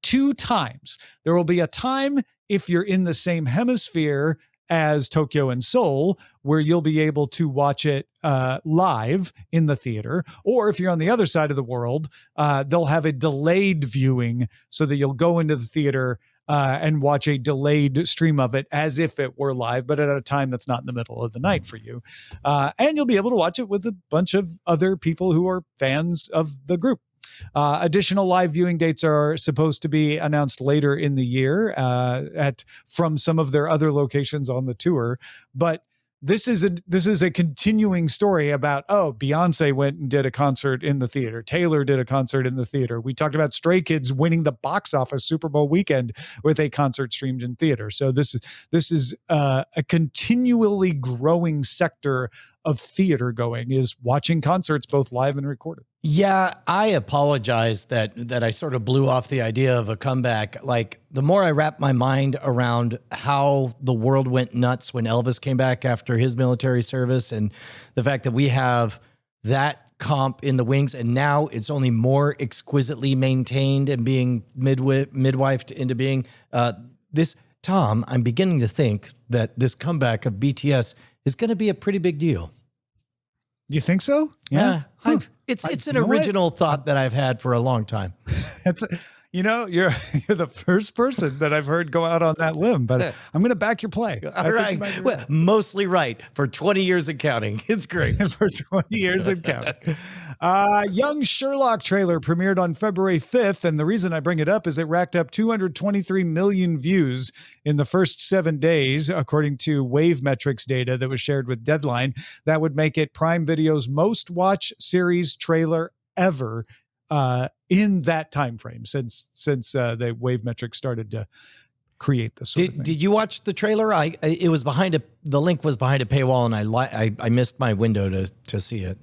2 times. There will be a time if you're in the same hemisphere as Tokyo and Seoul, where you'll be able to watch it live in the theater. Or if you're on the other side of the world, they'll have a delayed viewing so that you'll go into the theater and watch a delayed stream of it as if it were live, but at a time that's not in the middle of the night for you. And you'll be able to watch it with a bunch of other people who are fans of the group. Additional live viewing dates are supposed to be announced later in the year from some of their other locations on the tour. But this is a continuing story about, Beyonce went and did a concert in the theater. Taylor did a concert in the theater. We talked about Stray Kids winning the box office Super Bowl weekend with a concert streamed in theater. So this is a continually growing sector of theater going, is watching concerts both live and recorded. Yeah, I apologize that I sort of blew off the idea of a comeback. Like, the more I wrap my mind around how the world went nuts when Elvis came back after his military service, and the fact that we have that comp in the wings, and now it's only more exquisitely maintained and being midwifed into being this. Tom, I'm beginning to think that this comeback of BTS is going to be a pretty big deal. You think so? Yeah. It's an original thought that I've had for a long time. You're the first person that I've heard go out on that limb, but I'm going to back your play. All right. Well, mostly right for 20 years and counting. It's great. For 20 years and counting. Young Sherlock trailer premiered on February 5th. And the reason I bring it up is it racked up 223 million views in the first 7 days, according to Wave Metrics data that was shared with Deadline. That would make it Prime Video's most watched series trailer ever in that time frame since the Wave Metrics started to create this sort of thing. Did you watch the trailer? It was the link was behind a paywall, and I missed my window to see it.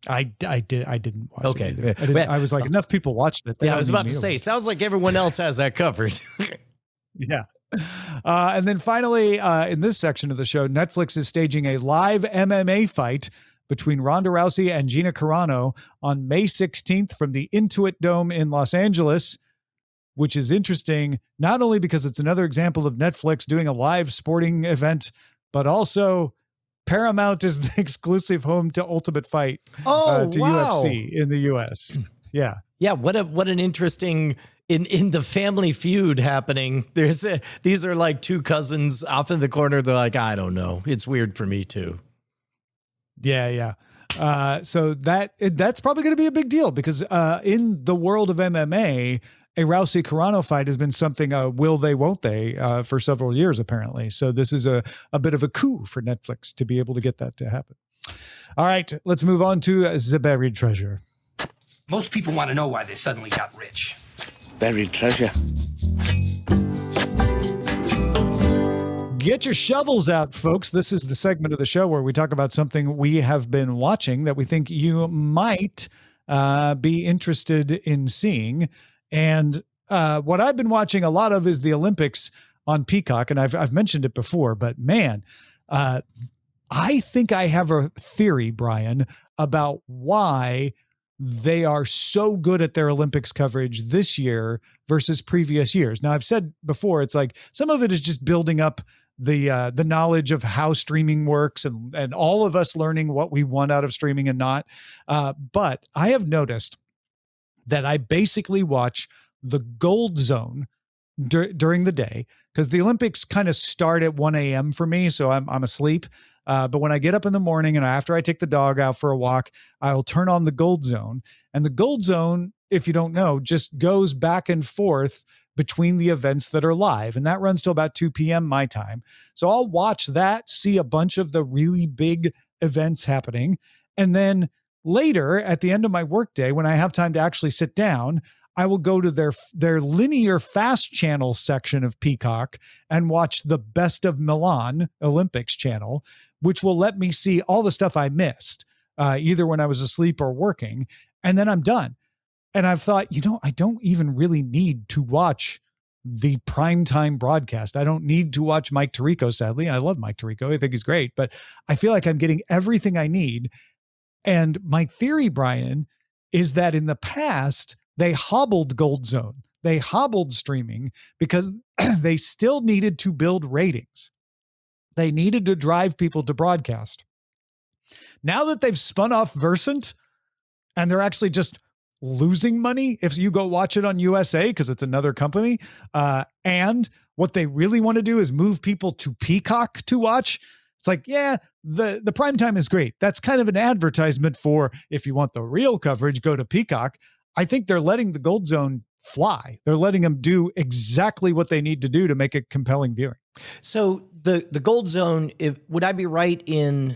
I didn't watch okay. it either. I was like, enough people watched it. Yeah, I was about to say, sounds like everyone else has that covered. Yeah. And then finally, in this section of the show, Netflix is staging a live MMA fight between Ronda Rousey and Gina Carano on May 16th from the Intuit Dome in Los Angeles, which is interesting, not only because it's another example of Netflix doing a live sporting event, but also Paramount is the exclusive home to Ultimate Fight to UFC in the US. Yeah. Yeah. What an interesting in the Family Feud happening. These are like 2 cousins off in the corner. They're like, I don't know. It's weird for me too. Yeah. So that's probably going to be a big deal because in the world of MMA, a Rousey Carano fight has been something, will they, won't they, for several years, apparently. So this is a bit of a coup for Netflix to be able to get that to happen. All right, let's move on to the buried treasure. Most people want to know why they suddenly got rich. Buried treasure. Get your shovels out, folks. This is the segment of the show where we talk about something we have been watching that we think you might be interested in seeing. And what I've been watching a lot of is the Olympics on Peacock, and I've mentioned it before, but man, I think I have a theory, Brian, about why they are so good at their Olympics coverage this year versus previous years. Now, I've said before, it's like some of it is just building up the knowledge of how streaming works and all of us learning what we want out of streaming and not. But I have noticed that I basically watch the gold zone during the day, because the Olympics kind of start at 1 a.m. for me, so I'm asleep. But when I get up in the morning and after I take the dog out for a walk, I'll turn on the gold zone. And the gold zone, if you don't know, just goes back and forth between the events that are live. And that runs till about 2 p.m. my time. So I'll watch that, see a bunch of the really big events happening. And then later at the end of my workday, when I have time to actually sit down, I will go to their linear fast channel section of Peacock and watch the Best of Milan Olympics channel, which will let me see all the stuff I missed, either when I was asleep or working. And then I'm done. And I've thought, I don't even really need to watch the primetime broadcast. I don't need to watch Mike Tirico, sadly. I love Mike Tirico. I think he's great, but I feel like I'm getting everything I need. And my theory, Brian, is that in the past, they hobbled Gold Zone. They hobbled streaming because they still needed to build ratings. They needed to drive people to broadcast. Now that they've spun off Versant and they're actually just losing money if you go watch it on USA because it's another company, and what they really want to do is move people to Peacock to watch, it's like, yeah, the prime time is great. That's kind of an advertisement for, if you want the real coverage, go to Peacock. I think they're letting the Gold Zone fly. They're letting them do exactly what they need to do to make it compelling viewing. So the Gold Zone, would I be right in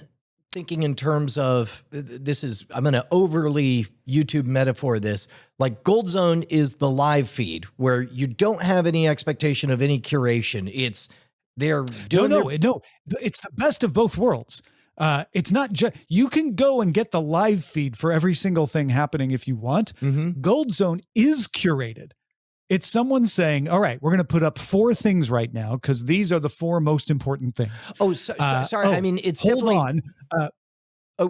thinking in terms of this is, I'm going to overly YouTube metaphor this, like Gold Zone is the live feed where you don't have any expectation of any curation. It's they're doing no, it's the best of both worlds. It's not just, you can go and get the live feed for every single thing happening if you want. Mm-hmm. Gold Zone is curated. It's someone saying, all right, we're going to put up 4 things right now because these are the 4 most important things. Oh, sorry. I mean, it's hold definitely on.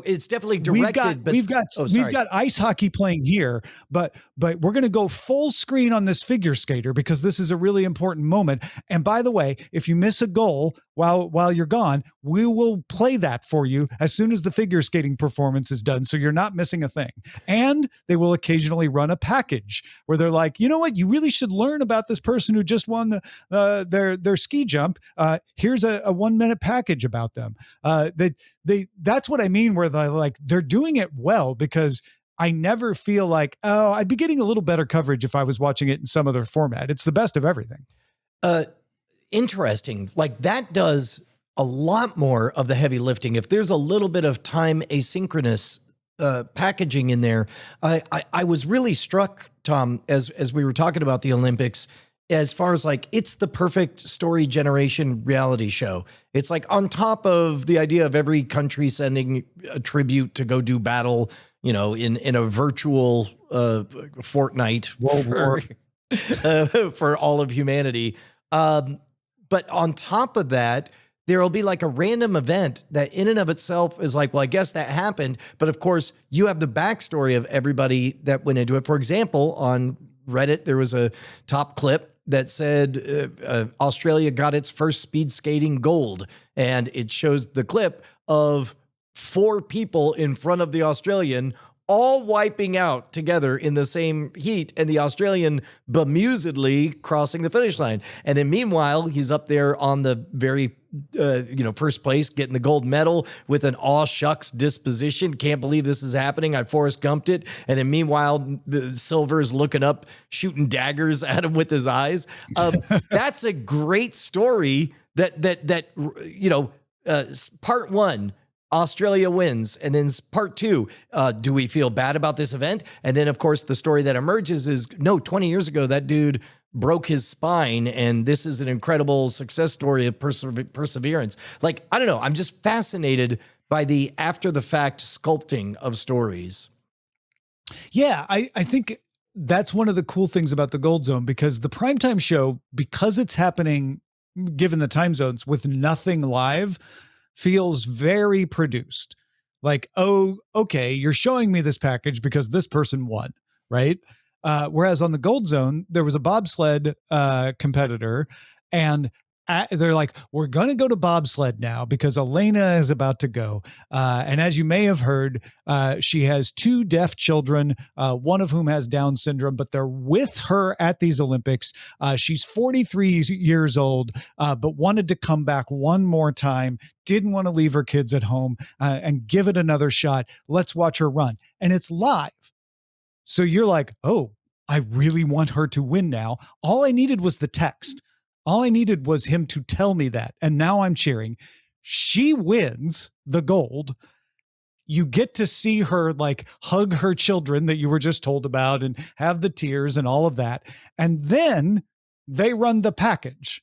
It's definitely directed. We've got ice hockey playing here, but we're going to go full screen on this figure skater because this is a really important moment. And by the way, if you miss a goal while you're gone, we will play that for you as soon as the figure skating performance is done, so you're not missing a thing. And they will occasionally run a package where they're like, you know what, you really should learn about this person who just won their ski jump. Here's a 1-minute package about them. That's what I mean, where they're doing it well, because I never feel like, oh, I'd be getting a little better coverage if I was watching it in some other format. It's the best of everything. Interesting. Like that does a lot more of the heavy lifting. If there's a little bit of time asynchronous packaging in there, I was really struck, Tom, as we were talking about the Olympics, as far as like, it's the perfect story generation reality show. It's like on top of the idea of every country sending a tribute to go do battle, in a virtual fortnight World War for all of humanity. But on top of that, there'll be like a random event that in and of itself is like, well, I guess that happened. But of course, you have the backstory of everybody that went into it. For example, on Reddit, there was a top clip that said Australia got its first speed skating gold. And it shows the clip of 4 people in front of the Australian all wiping out together in the same heat, and the Australian bemusedly crossing the finish line. And then meanwhile, he's up there on the very, first place, getting the gold medal with an aw shucks disposition. Can't believe this is happening. I Forrest Gumped it. And then meanwhile, Silver is looking up, shooting daggers at him with his eyes. That's a great story part 1, Australia wins. And then part 2, do we feel bad about this event? And then, of course, the story that emerges is, no, 20 years ago, that dude broke his spine. And this is an incredible success story of perseverance. Like, I don't know. I'm just fascinated by the after the fact sculpting of stories. Yeah, I think that's one of the cool things about the Gold Zone, because the primetime show, because it's happening, given the time zones, with nothing live, feels very produced. Like, oh, okay, you're showing me this package because this person won, right? Whereas on the Gold Zone, there was a bobsled competitor, and they're like, we're going to go to bobsled now because Elena is about to go. And as you may have heard, she has 2 deaf children, one of whom has Down syndrome, but they're with her at these Olympics. She's 43 years old, but wanted to come back one more time, didn't want to leave her kids at home and give it another shot. Let's watch her run. And it's live. So you're like, oh, I really want her to win now. All I needed was the text. All I needed was him to tell me that. And now I'm cheering. She wins the gold. You get to see her like hug her children that you were just told about and have the tears and all of that. And then they run the package.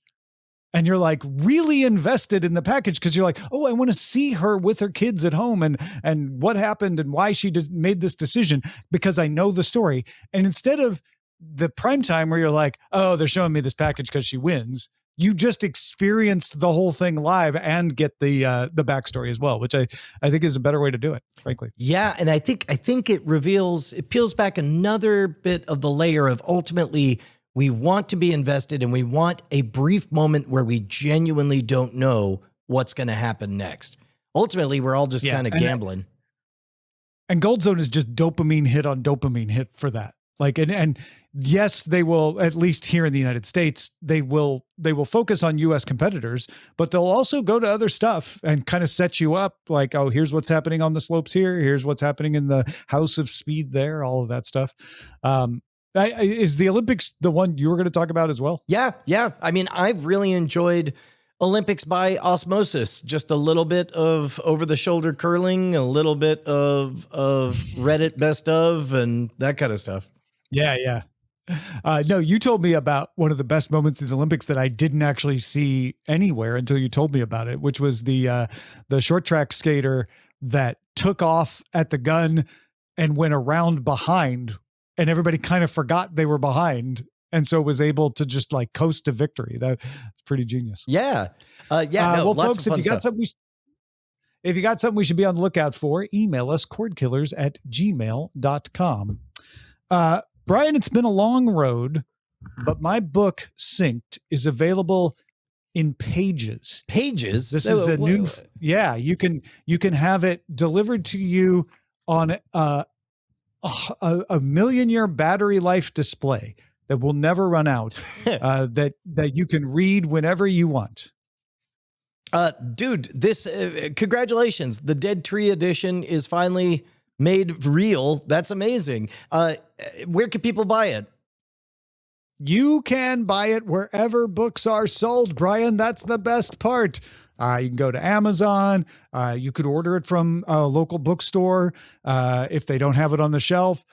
And you're like really invested in the package because you're like, oh, I want to see her with her kids at home and what happened and why she just made this decision because I know the story. And instead of the prime time where you're like, oh, they're showing me this package because she wins, you just experienced the whole thing live and get the backstory as well, which I think is a better way to do it, frankly. Yeah, and I think it peels back another bit of the layer of ultimately we want to be invested and we want a brief moment where we genuinely don't know what's going to happen next. Ultimately, we're all just kind of gambling. And Gold Zone is just dopamine hit on dopamine hit for that. Like, and yes, they will, at least here in the United States, they will focus on US competitors, but they'll also go to other stuff and kind of set you up like, oh, here's what's happening on the slopes here. Here's what's happening in the House of Speed there, all of that stuff. Is the Olympics the one you were going to talk about as well? Yeah. I mean, I've really enjoyed Olympics by osmosis, just a little bit of over-the-shoulder curling, a little bit of Reddit best of, and that kind of stuff. Yeah. No, you told me about one of the best moments in the Olympics that I didn't actually see anywhere until you told me about it, which was the short track skater that took off at the gun and went around behind, and everybody kind of forgot they were behind. And so was able to just like coast to victory. That's pretty genius. Yeah. Well, folks, if you got something we should be on the lookout for, email us cordkillers@gmail.com. Brian, it's been a long road, but my book Synced is available in pages. Pages? This is a new, you can have it delivered to you on a 1,000,000-year battery life display that will never run out, that you can read whenever you want. Dude, this, congratulations. The Dead Tree edition is finally made real. That's amazing. Where can people buy it? You can buy it wherever books are sold, Brian. That's the best part. You can go to Amazon. You could order it from a local bookstore. If they don't have it on the shelf,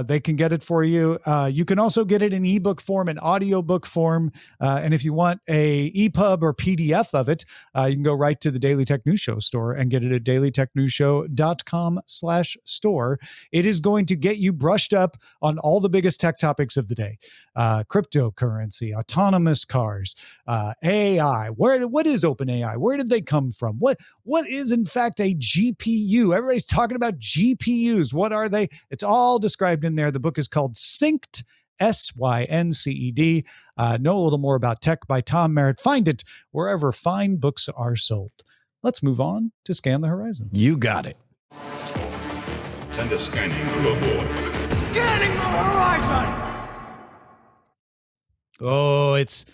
they can get it for you. You can also get it in ebook form and audiobook form. And if you want a EPUB or PDF of it, you can go right to the Daily Tech News Show store and get it at dailytechnewsshow.com/store. It is going to get you brushed up on all the biggest tech topics of the day. Cryptocurrency, autonomous cars, AI. What is OpenAI? Where did they come from? What is in fact a GPU? Everybody's talking about GPUs. What are they? It's all described in there. The book is called Synced, SYNCED. Know a little more about tech by Tom Merritt. Find it wherever fine books are sold. Let's move on to Scan the Horizon. You got it. Send a scanning crew aboard. Scanning the horizon! Oh, it's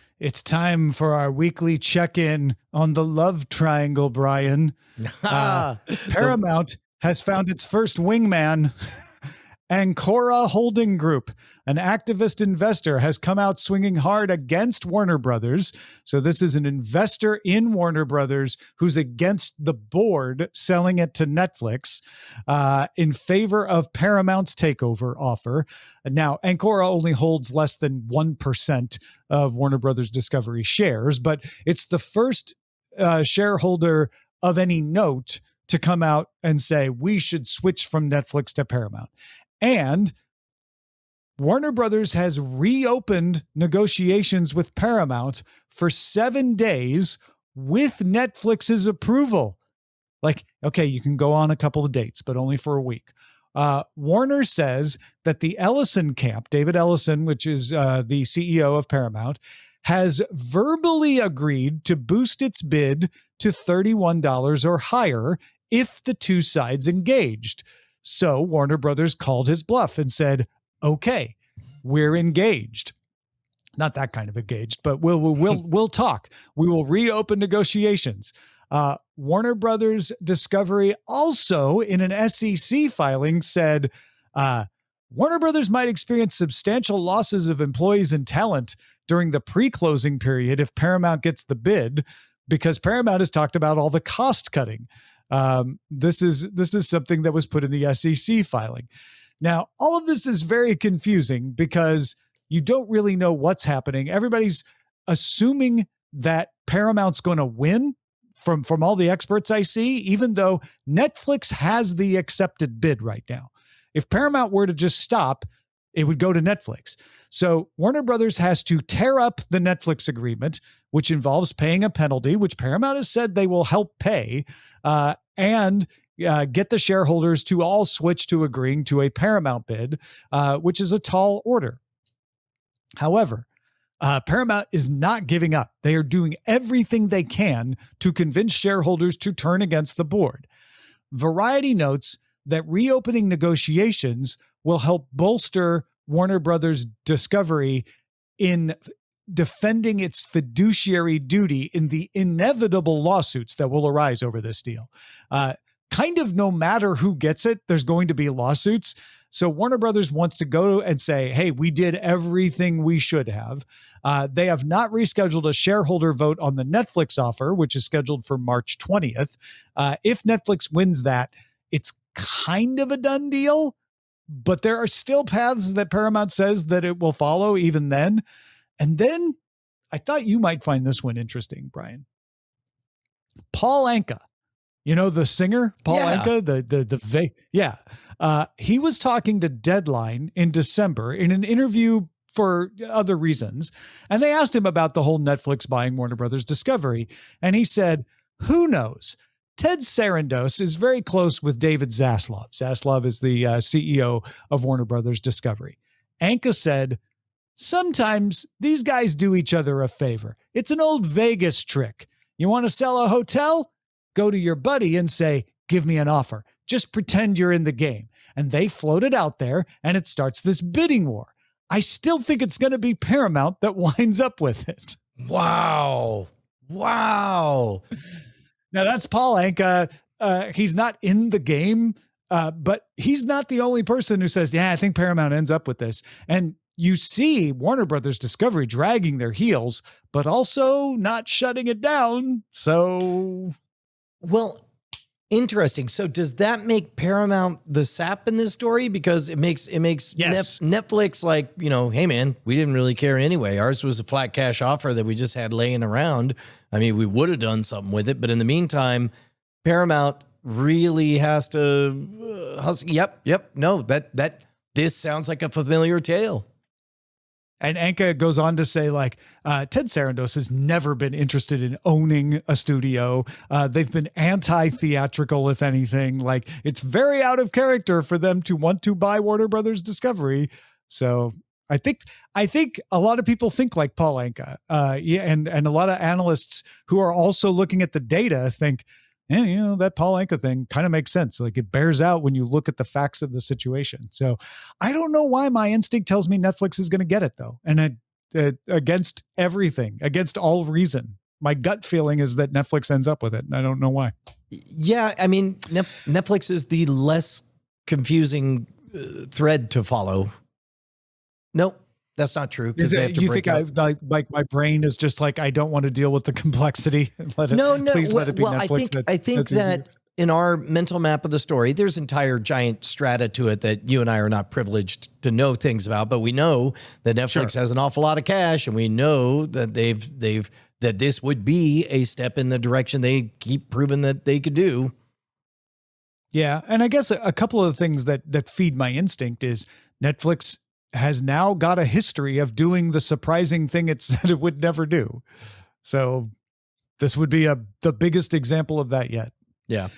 time for our weekly check-in on the love triangle, Brian. Paramount has found its first wingman. Ancora Holding Group, an activist investor, has come out swinging hard against Warner Brothers. So this is an investor in Warner Brothers who's against the board selling it to Netflix in favor of Paramount's takeover offer. Now, Ancora only holds less than 1% of Warner Brothers Discovery shares, but it's the first shareholder of any note to come out and say, we should switch from Netflix to Paramount. And Warner Brothers has reopened negotiations with Paramount for 7 days with Netflix's approval. Like, okay, you can go on a couple of dates, but only for a week. Warner says that the Ellison camp, David Ellison, which is the CEO of Paramount, has verbally agreed to boost its bid to $31 or higher if the two sides engaged. So Warner Brothers called his bluff and said, okay, we're engaged. Not that kind of engaged, but we'll talk. We will reopen negotiations. Warner Brothers Discovery also in an SEC filing said, Warner Brothers might experience substantial losses of employees and talent during the pre-closing period if Paramount gets the bid, because Paramount has talked about all the cost cutting. This is something that was put in the SEC filing. Now, all of this is very confusing because you don't really know what's happening. Everybody's assuming that Paramount's going to win from all the experts I see, even though Netflix has the accepted bid right now. If Paramount were to just stop, it would go to Netflix. So Warner Brothers has to tear up the Netflix agreement, which involves paying a penalty, which Paramount has said they will help pay, and get the shareholders to all switch to agreeing to a Paramount bid, which is a tall order. However, Paramount is not giving up. They are doing everything they can to convince shareholders to turn against the board. Variety notes that reopening negotiations will help bolster Warner Brothers Discovery in defending its fiduciary duty in the inevitable lawsuits that will arise over this deal. Kind of no matter who gets it, there's going to be lawsuits. So Warner Brothers wants to go and say, hey, we did everything we should have. They have not rescheduled a shareholder vote on the Netflix offer, which is scheduled for March 20th. If Netflix wins that, it's kind of a done deal, but there are still paths that Paramount says that it will follow even then. And then I thought you might find this one interesting, Brian. Paul Anka, you know, the singer, Paul Anka, he was talking to Deadline in December in an interview for other reasons. And they asked him about the whole Netflix buying Warner Brothers Discovery. And he said, who knows? Ted Sarandos is very close with David Zaslav. Zaslav is the CEO of Warner Brothers Discovery. Anka said, sometimes these guys do each other a favor. It's an old Vegas trick. You want to sell a hotel? Go to your buddy and say, give me an offer. Just pretend you're in the game. And they float it out there, and it starts this bidding war. I still think it's going to be Paramount that winds up with it. Wow. Now, that's Paul Anka. He's not in the game, but he's not the only person who says, yeah, I think Paramount ends up with this. And you see Warner Brothers Discovery dragging their heels, but also not shutting it down. So, well, interesting. So does that make Paramount the sap in this story? Because it makes yes. Netflix like, you know, hey man, we didn't really care anyway. Ours was a flat cash offer that we just had laying around. I mean, we would have done something with it, but in the meantime, Paramount really has to hustle. Yep. No, this sounds like a familiar tale. And Anka goes on to say, like, Ted Sarandos has never been interested in owning a studio. They've been anti-theatrical, if anything. Like, it's very out of character for them to want to buy Warner Brothers Discovery. So I think a lot of people think like Paul Anka. And a lot of analysts who are also looking at the data think, yeah, you know, that Paul Anka thing kind of makes sense. Like, it bears out when you look at the facts of the situation. So I don't know why my instinct tells me Netflix is going to get it, though. And against everything, against all reason, my gut feeling is that Netflix ends up with it. And I don't know why. Yeah. I mean, Netflix is the less confusing thread to follow. Nope. That's not true. Is it, you think like my brain is just like, I don't want to deal with the complexity. Please let it be Netflix. I think that in our mental map of the story, there's entire giant strata to it that you and I are not privileged to know things about, but we know that Netflix has an awful lot of cash, and we know that that this would be a step in the direction they keep proving that they could do. Yeah. And I guess a couple of the things that feed my instinct is Netflix has now got a history of doing the surprising thing it said it would never do. So this would be the biggest example of that yet. Yeah.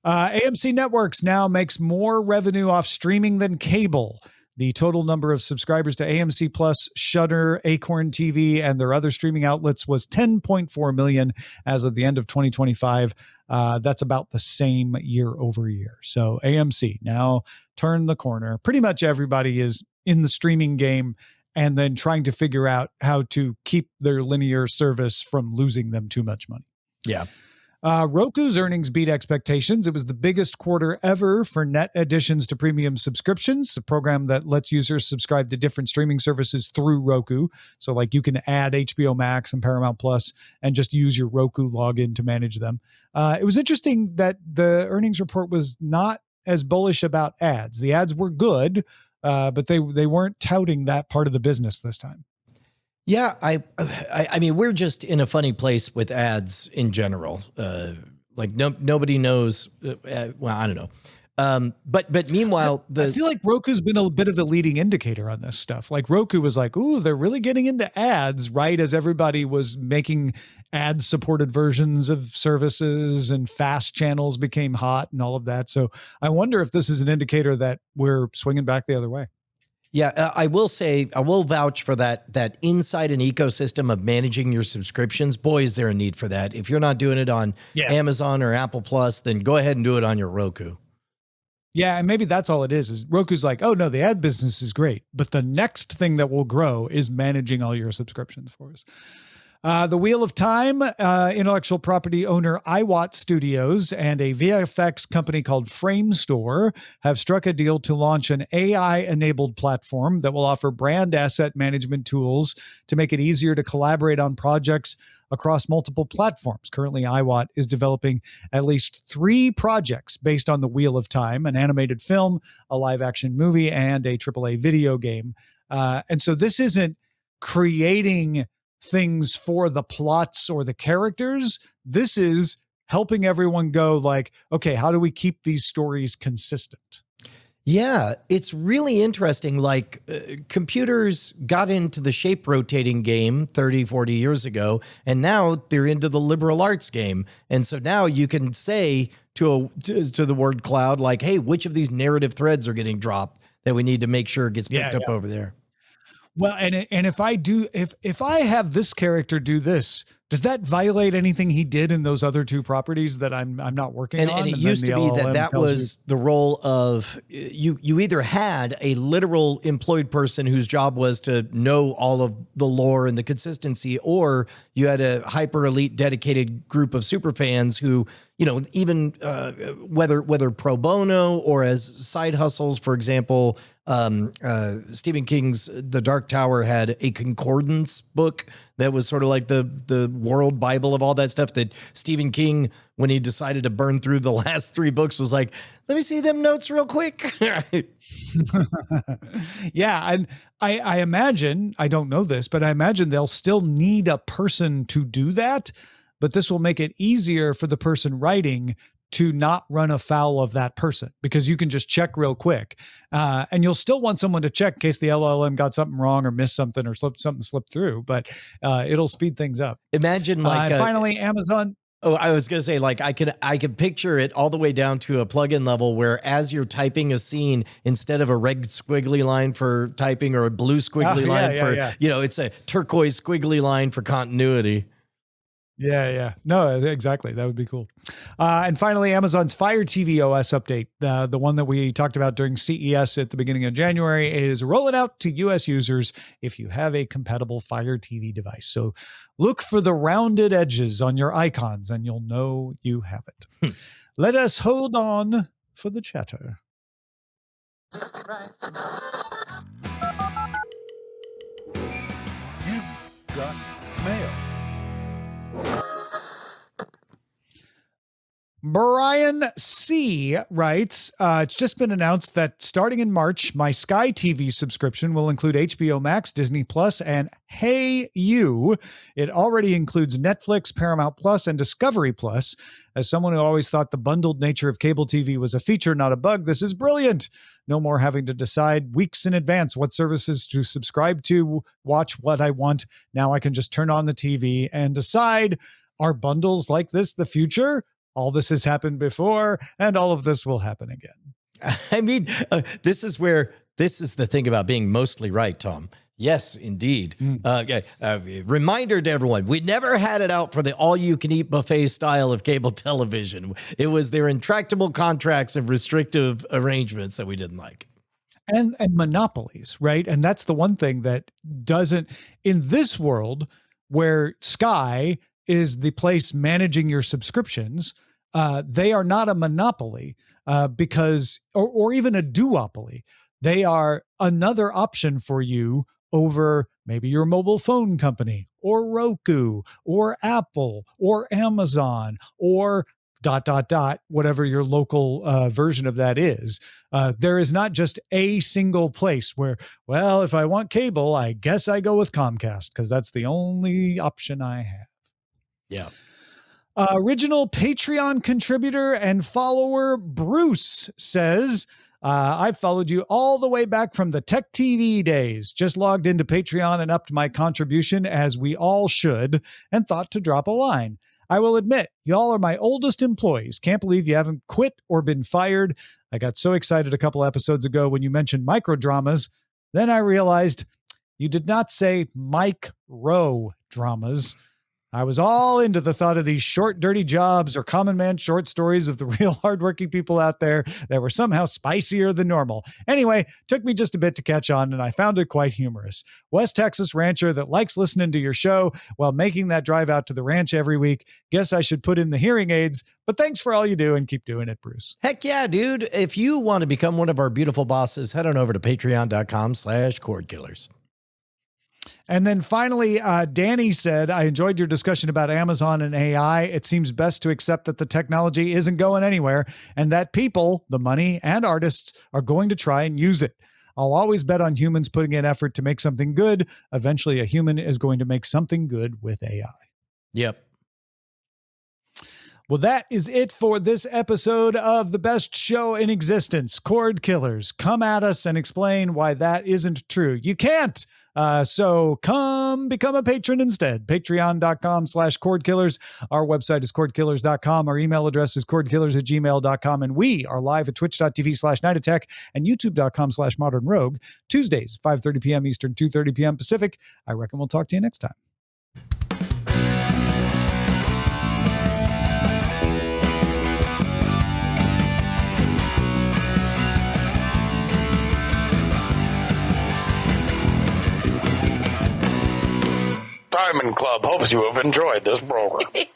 AMC Networks now makes more revenue off streaming than cable. The total number of subscribers to AMC Plus, Shudder, Acorn TV, and their other streaming outlets was 10.4 million as of the end of 2025. That's about the same year over year. So AMC now turned the corner. Pretty much everybody is in the streaming game and then trying to figure out how to keep their linear service from losing them too much money. Yeah. Roku's earnings beat expectations. It was the biggest quarter ever for net additions to premium subscriptions, a program that lets users subscribe to different streaming services through Roku. So like you can add HBO Max and Paramount Plus and just use your Roku login to manage them. It was interesting that the earnings report was not as bullish about ads. The ads were good, but they weren't touting that part of the business this time. Yeah, I mean, we're just in a funny place with ads in general. Nobody knows. Well, I don't know. But meanwhile, I feel like Roku's been a bit of the leading indicator on this stuff. Like Roku was like, ooh, they're really getting into ads, right? As everybody was making ad supported versions of services and fast channels became hot and all of that. So I wonder if this is an indicator that we're swinging back the other way. Yeah, I will say, I will vouch for that inside an ecosystem of managing your subscriptions. Boy, is there a need for that. If you're not doing it on Amazon or Apple Plus, then go ahead and do it on your Roku. Yeah, and maybe that's all it is Roku's like, oh no, the ad business is great, but the next thing that will grow is managing all your subscriptions for us. The Wheel of Time, intellectual property owner iWatt Studios and a VFX company called Framestore have struck a deal to launch an AI-enabled platform that will offer brand asset management tools to make it easier to collaborate on projects across multiple platforms. Currently, iWatt is developing at least 3 projects based on The Wheel of Time, an animated film, a live-action movie, and a AAA video game. And so this isn't creating things for the plots or the characters. This is helping everyone go like, okay, how do we keep these stories consistent? Yeah, it's really interesting. Like computers got into the shape rotating game 30, 40 years ago, and now they're into the liberal arts game. And so now you can say to the word cloud, like, hey, which of these narrative threads are getting dropped that we need to make sure it gets picked up over there? Well, and if I have this character do this, does that violate anything he did in those other 2 properties that I'm not working on? And it used to be that was the role of you either had a literal employed person whose job was to know all of the lore and the consistency, or you had a hyper elite dedicated group of super fans who, you know, even whether pro bono or as side hustles, for example, Stephen King's The Dark Tower had a concordance book that was sort of like the world Bible of all that stuff that Stephen King, when he decided to burn through the last 3 books, was like, let me see them notes real quick. Yeah. And I imagine, I don't know this, but I imagine they'll still need a person to do that, but this will make it easier for the person writing to not run afoul of that person, because you can just check real quick. And you'll still want someone to check in case the LLM got something wrong or missed something or something slipped through, but it'll speed things up. Imagine like finally Amazon. Oh, I was going to say, like, I could picture it all the way down to a plugin level where as you're typing a scene, instead of a red squiggly line for typing or a blue squiggly line you know, it's a turquoise squiggly line for continuity. Yeah. No, exactly. That would be cool. And finally, Amazon's Fire TV OS update, the one that we talked about during CES at the beginning of January, is rolling out to US users if you have a compatible Fire TV device. So look for the rounded edges on your icons and you'll know you have it. Let us hold on for the chatter. You got mail. Brian C. writes, it's just been announced that starting in March, my Sky TV subscription will include HBO Max, Disney Plus, and Hey You. It already includes Netflix, Paramount Plus, and Discovery Plus. As someone who always thought the bundled nature of cable TV was a feature, not a bug, this is brilliant. No more having to decide weeks in advance what services to subscribe to, watch what I want. Now I can just turn on the TV and decide, are bundles like this the future? All this has happened before, and all of this will happen again. I mean, this is where This is the thing about being mostly right, Tom. Yes, indeed. Reminder to everyone, we never had it out for the all-you-can-eat buffet style of cable television. It was their intractable contracts and restrictive arrangements that we didn't like. And monopolies, right? And that's the one thing that doesn't, in this world where Sky is the place managing your subscriptions, they are not a monopoly because, or even a duopoly. They are another option for you over maybe your mobile phone company or Roku or Apple or Amazon or ... whatever your local version of that is. There is not just a single place where, well, if I want cable, I guess I go with Comcast because that's the only option I have. Yeah. Original Patreon contributor and follower Bruce says, I've followed you all the way back from the Tech TV days. Just logged into Patreon and upped my contribution, as we all should, and thought to drop a line. I will admit, y'all are my oldest employees. Can't believe you haven't quit or been fired. I got so excited a couple episodes ago when you mentioned microdramas. Then I realized you did not say micro-dramas. I was all into the thought of these short, dirty jobs or common man short stories of the real hardworking people out there that were somehow spicier than normal. Anyway, took me just a bit to catch on, and I found it quite humorous. West Texas rancher that likes listening to your show while making that drive out to the ranch every week. Guess I should put in the hearing aids, but thanks for all you do and keep doing it, Bruce. Heck yeah, dude. If you want to become one of our beautiful bosses, head on over to patreon.com/Cordkillers. And then finally, Danny said, I enjoyed your discussion about Amazon and AI. It seems best to accept that the technology isn't going anywhere and that people, the money and artists, are going to try and use it. I'll always bet on humans putting in effort to make something good. Eventually, a human is going to make something good with AI. Yep. Well, that is it for this episode of the best show in existence, Cordkillers. Come at us and explain why that isn't true. You can't. So come become a patron instead. Patreon.com/Cordkillers. Our website is cordkillers.com. Our email address is cordkillers@gmail.com. And we are live at twitch.tv/Night Attack and youtube.com/Modern Rogue. Tuesdays, 5:30 p.m. Eastern, 2:30 p.m. Pacific. I reckon we'll talk to you next time. Diamond Club hopes you have enjoyed this program.